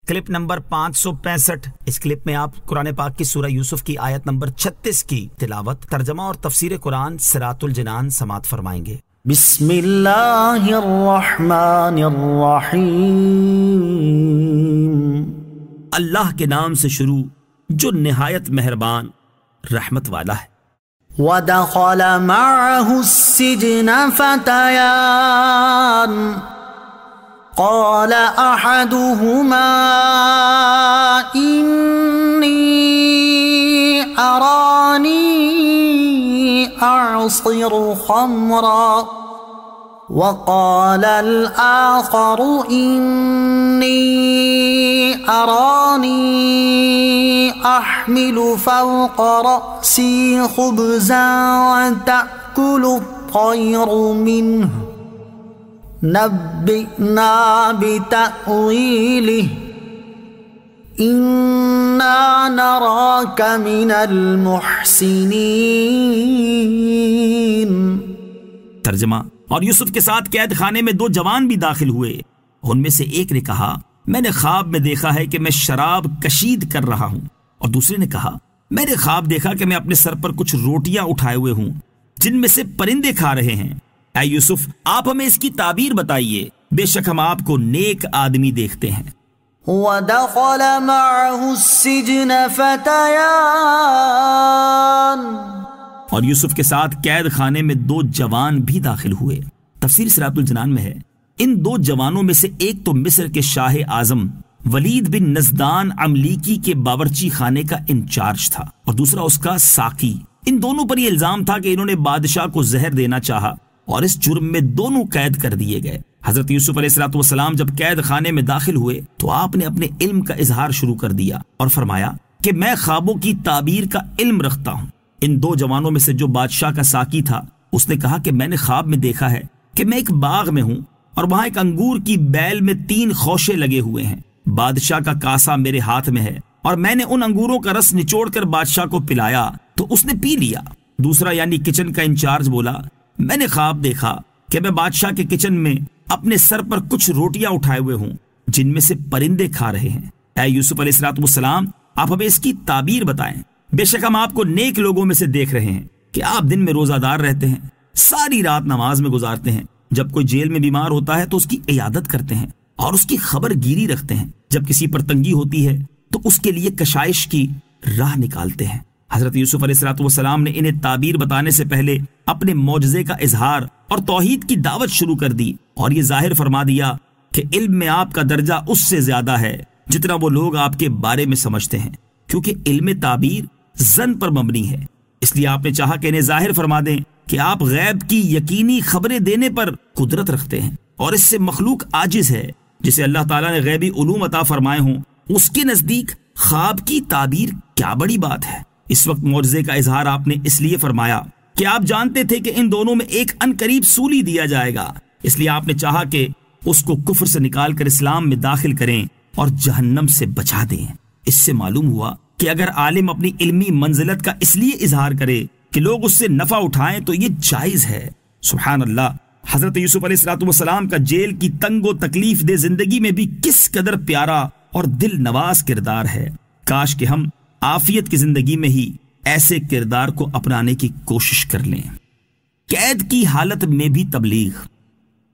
Clip number 565। इस clip में आप कुरान पाक की सूरह यूसुफ की आयत नंबर 36 की तिलावत, तर्जमा और तफसीर कुरान सिरातुल जिनान समात फरमाएंगे। बिस्मिल्लाहिर्रहमानिर्रहीम। अल्लाह के नाम से शुरू जो निहायत मेहरबान रहमत वाला है। वदखल मअहु अस्सिजन फतयान क़ाल अहदुहुमा इन्नी अरानी अअसिरु खमरा वक़ाल अल-आख़र इन्नी अरानी अहमिलु फ़ौक़ रअसी ख़ुब्ज़न तअकुलु अत्तयरु मिन्हु नब्बिना बितअवीलिहि इन्ना नराक मिनल मुहसिनीन। तर्जमा। और यूसुफ के साथ कैद खाने में 2 जवान भी दाखिल हुए। उनमें से एक ने कहा, मैंने ख्वाब में देखा है कि मैं शराब कशीद कर रहा हूं, और दूसरे ने कहा, मैंने ख्वाब देखा कि मैं अपने सर पर कुछ रोटियां उठाए हुए हूं जिनमें से परिंदे खा रहे हैं। ऐ यूसुफ, आप हमें इसकी ताबीर बताइए, बेशक हम आपको नेक आदमी देखते हैं। वदखल मअहु अस्सिजन फतयान। और यूसुफ के साथ कैद खाने में 2 जवान भी दाखिल हुए। तफसीर सिरातुल जिनान में है, इन 2 जवानों में से एक तो मिस्र के शाह आजम वलीद बिन नज़दान अमलीकी के बावर्ची खाने का इंचार्ज था, और दूसरा उसका साकी। इन दोनों पर यह इल्जाम था कि इन्होंने बादशाह को जहर देना चाहा, और इस जुर्म में दोनों कैद कर दिए गए। हजरत यूसुफ अलैहिस्सलाम जब कैद खाने में दाखिल हुए तो आपने अपने इल्म का इजहार शुरू कर दिया और फरमाया कि मैं ख्वाबों की ताबीर का इल्म रखता हूँ। इन 2 जवानों में से जो बादशाह का साकी था, उसने कहा कि मैंने ख्वाब में देखा है कि मैं एक बाग में हूँ और वहां एक अंगूर की बैल में 3 खोशे लगे हुए हैं। बादशाह का कासा मेरे हाथ में है और मैंने उन अंगूरों का रस निचोड़ कर बादशाह को पिलाया तो उसने पी लिया। दूसरा यानी किचन का इंचार्ज बोला, मैंने ख्वाब देखा कि मैं बादशाह के किचन में अपने सर पर कुछ रोटियां उठाए हुए हूं जिनमें से परिंदे खा रहे हैं। ऐ यूसुफ अलैहिस्सलाम, आप हमें इसकी ताबीर बताएं, बेशक हम आपको नेक लोगों में से देख रहे हैं कि आप दिन में रोजादार रहते हैं, सारी रात नमाज में गुजारते हैं, जब कोई जेल में बीमार होता है तो उसकी इयादत करते हैं और उसकी खबर गिरी रखते हैं, जब किसी पर तंगी होती है तो उसके लिए कशाइश की राह निकालते हैं। हजरत यूसुफ अलैहिस्सलाम ने इन्हें ताबीर बताने से पहले अपने मौजज़े का इजहार और तौहीद की दावत शुरू कर दी और ये जाहिर फरमा दिया कि इल्म में आपका दर्जा उससे ज्यादा है जितना वो लोग आपके बारे में समझते हैं, क्योंकि इल्म ताबीर ज़न पर मबनी है। इसलिए आपने चाहा कि इन्हें जाहिर फरमा दें कि आप गैब की यकीनी खबरें देने पर कुदरत रखते हैं और इससे मखलूक आजिज है। जिसे अल्लाह ताला ने गैबी उलूम अता फरमाए हों, उसके नजदीक ख्वाब की ताबीर क्या बड़ी बात है। इस वक्त मौजज़े का इजहार आपने इसलिए फरमाया कि आप जानते थे कि इन दोनों में एक अनकरीब सूली दिया जाएगा, इसलिए आपने चाहा कि उसको कुफ्र से निकाल कर इस्लाम में दाखिल करें और जहन्नम से बचा दें। इससे मालूम हुआ कि अगर आलिम अपनी इल्मी मंजिलत का इसलिए इजहार करे कि लोग उससे नफा उठाएं तो ये जायज है। सुभान अल्लाह। हजरत यूसुफ अलैहिस्सलाम का जेल की तंगो तकलीफ दे जिंदगी में भी किस कदर प्यारा और दिल नवाज किरदार है। काश कि हम आफियत की जिंदगी में ही ऐसे किरदार को अपनाने की कोशिश कर लें। कैद की हालत में भी तबलीग।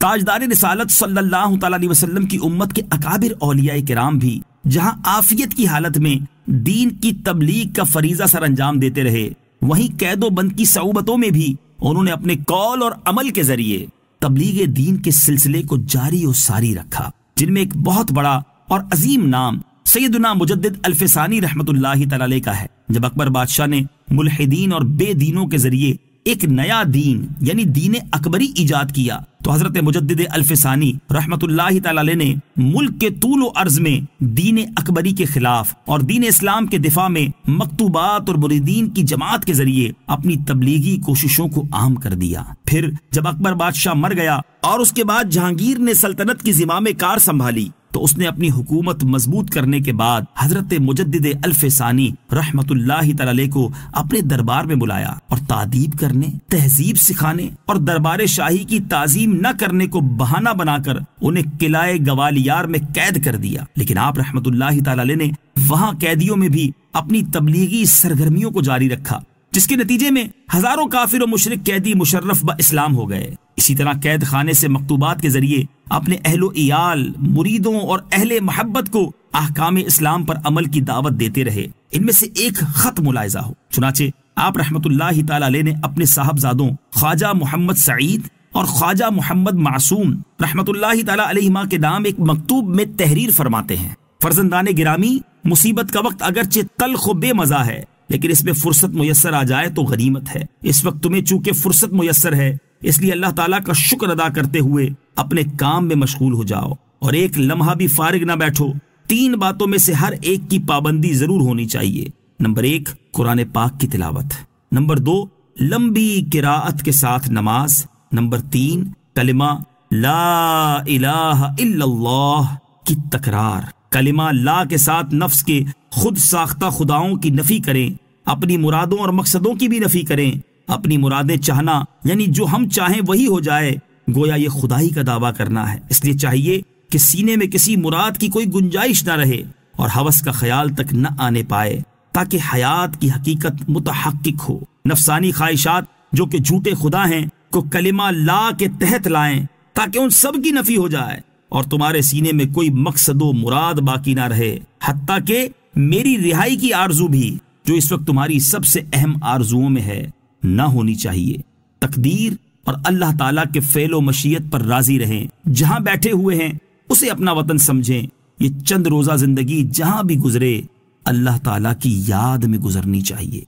ताजदार रिसालत सल्लल्लाहु अलैहि वसल्लम की उम्मत के अकाबिर औलिया किराम भी जहां आफियत की हालत में दीन की तबलीग का फरीजा सर अंजाम देते रहे, वहीं कैदो बंद की सऊबतों में भी उन्होंने अपने कौल और अमल के जरिए तबलीग दीन के सिलसिले को जारी और सारी रखा, जिनमें एक बहुत बड़ा और अजीम नाम सैयदना मुजद्दिद अल्फसानी रहमतुल्लाहि तआला अलैह का है। जब अकबर बादशाह ने मुल्हिदीन और बेदीनों के जरिए एक नया दीन यानी दीन अकबरी इजाद किया तो हजरत मुजद्दिद अल्फसानी रहमतुल्लाहि तआला अलैह ने मुल्क के तूल अर्ज में दीन अकबरी के खिलाफ और दीन इस्लाम के दिफा में मकतूबात और मुरीदीन की जमात के जरिए अपनी तबलीगी कोशिशों को आम कर दिया। फिर जब अकबर बादशाह मर गया और उसके बाद जहांगीर ने सल्तनत की जिम्मे कार संभाली تو اس نے اپنی حکومت مضبوط کرنے کے بعد حضرت مجدد الف ثانی رحمت اللہ تعالی علیہ کو اپنے دربار میں بلایا اور تعدیب کرنے، تہذیب سکھانے اور دربار شاہی کی تعظیم نہ کرنے کو بہانہ بنا کر انہیں قلعہ گوالیار میں قید کر دیا۔ لیکن آپ رحمت اللہ تعالی علیہ نے وہاں قیدیوں میں بھی اپنی تبلیغی سرگرمیوں کو جاری رکھا، جس کے نتیجے میں ہزاروں کافر و مشرک قیدی مشرف با اسلام ہو گئے۔ اسی طرح قید خانے سے مکتوبات کے ذریعے اپنے اہل و عیال، مریدوں اور اہل محبت کو احکام اسلام پر عمل کی دعوت دیتے رہے۔ ان میں سے ایک خط ملاحظہ ہو، چنانچہ آپ رحمت اللہ تعالی علیہ نے اپنے صاحبزادوں خواجہ محمد سعید اور خواجہ محمد معصوم رحمت اللہ تعالی علیہما کے نام ایک مکتوب میں تحریر فرماتے ہیں: فرزندان گرامی، مصیبت کا وقت اگرچہ تلخ و بے مزہ ہے، لیکن اس میں فرصت میسر آ جائے تو غنیمت ہے۔ اس وقت تمہیں چونکہ فرصت میسر ہے، اس لیے اللہ تعالیٰ کا شکر ادا کرتے ہوئے اپنے کام میں مشغول ہو جاؤ اور ایک لمحہ بھی فارغ نہ بیٹھو۔ 3 باتوں میں سے ہر ایک کی پابندی ضرور ہونی چاہیے۔ نمبر 1 قرآن پاک کی تلاوت، نمبر 2 لمبی قراءت کے ساتھ نماز، نمبر 3 کلمہ لا الہ الا اللہ کی تکرار۔ کلمہ لا کے ساتھ نفس کے خود ساختہ خداؤں کی نفی کریں، اپنی مرادوں اور مقصدوں کی بھی نفی کریں۔ اپنی مرادیں چاہنا یعنی جو ہم چاہیں وہی ہو جائے، گویا یہ خدائی کا دعویٰ کرنا ہے۔ اس لیے چاہیے کہ سینے میں کسی مراد کی کوئی گنجائش نہ رہے اور ہوس کا خیال تک نہ آنے پائے، تاکہ حیات کی حقیقت متحقق ہو۔ نفسانی خواہشات جو کہ جھوٹے خدا ہیں کو کلمہ لا کے تحت لائیں تاکہ ان سب کی نفی ہو جائے اور تمہارے سینے میں کوئی مقصد و مراد باقی نہ رہے، حتیٰ کہ میری رہائی کی آرزو بھی جو اس وقت تمہاری سب سے اہم آرزوؤں میں ہے نہ ہونی چاہیے۔ تقدیر اور اللہ تعالیٰ کے فعل و مشیت پر راضی رہیں۔ جہاں بیٹھے ہوئے ہیں اسے اپنا وطن سمجھیں۔ یہ چند روزہ زندگی جہاں بھی گزرے اللہ تعالیٰ کی یاد میں گزرنی چاہیے۔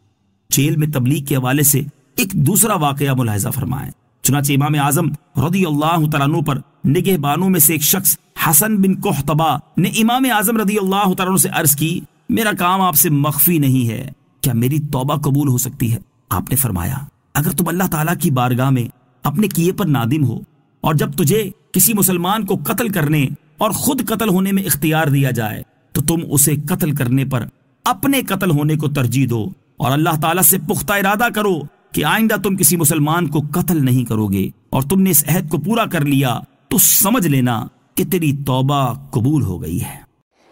جیل میں تبلیغ کے حوالے سے ایک دوسرا واقعہ ملاحظہ فرمائیں۔ چنانچہ امام اعظم رضی اللہ تعالیٰ عنہ پر نگہبانوں میں سے ایک شخص حسن بن قحطبہ نے امام اعظم رضی اللہ تعالیٰ عنہ سے عرض کی: میرا کام آپ سے مخفی نہیں ہے، کیا میری توبہ قبول ہو سکتی ہے؟ آپ نے فرمایا: اگر تم اللہ تعالیٰ کی بارگاہ میں اپنے کیے پر نادم ہو اور جب تجھے کسی مسلمان کو قتل کرنے اور خود قتل ہونے میں اختیار دیا جائے تو تم اسے قتل کرنے پر اپنے قتل ہونے کو ترجیح دو اور اللہ تعالیٰ سے پختہ ارادہ کرو کہ آئندہ تم کسی مسلمان کو قتل نہیں کرو گے اور تم نے اس عہد کو پورا کر لیا تو سمجھ لینا کہ تیری توبہ قبول ہو گئی ہے۔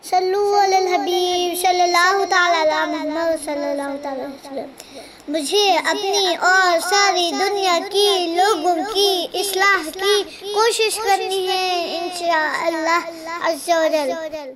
صلو علی الحبیب صلی اللہ تعالی علی محمد صلی اللہ تعالی علیہ وسلم۔ مجھے اپنی اور ساری دنیا کی لوگوں کی اصلاح کی کوشش کرنی ہے انشاءاللہ عز و جل۔